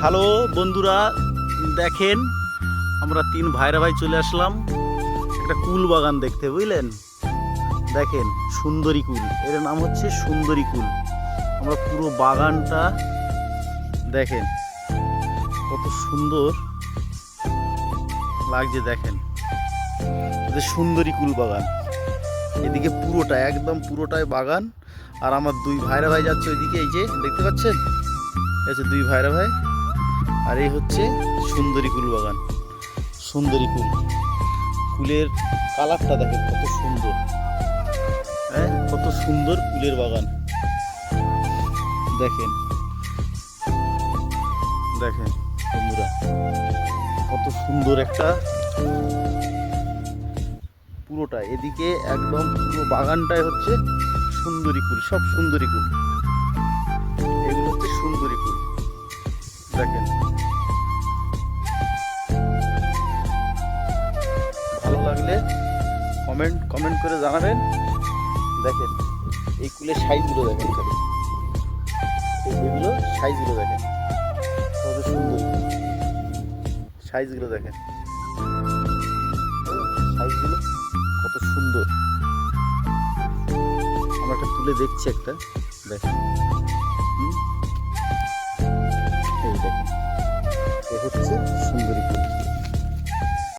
Hello বন্ধুরা, দেখেন আমরা তিন ভাইরা ভাই চলে আসলাম একটা কুল বাগান দেখতে, বুঝলেন? দেখেন সুন্দরী কুল, এর নাম হচ্ছে সুন্দরী কুল। আমরা পুরো বাগানটা দেখেন কত সুন্দর লাগছে। দেখেন এটা সুন্দরী কুল বাগান, এদিকে পুরোটা একদম পুরোটাই বাগান। আর আমার দুই ভাইরা ভাই যাচ্ছে ওইদিকে, এই যে দেখতে পাচ্ছেন, এই দুই ভাইরা ভাই। আর এই হচ্ছে সুন্দরী কুল বাগান। সুন্দরী কুল, কুলের কালারটা দেখেন কত সুন্দর, হ্যাঁ কত সুন্দর কুলের বাগান। দেখেন দেখেন বন্ধুরা, কত সুন্দর একটা পুরোটা, এদিকে একদম পুরো বাগানটাই হচ্ছে সুন্দরী কুল, সব সুন্দরী কুল। এগুলো হচ্ছে সুন্দরী কুল। দেখেন ভালো লাগলে কমেন্ট করে জানাবেন। দেখেন এই কুলের সাইজগুলো দেখেন, এগুলো সাইজগুলো দেখেন কত সুন্দর, সাইজগুলো দেখেন, সাইজগুলো কত সুন্দর। আমরা একটা তুলে দেখছি, একটা দেখেন, এই দেখেন এ হচ্ছে সুন্দরী কুল।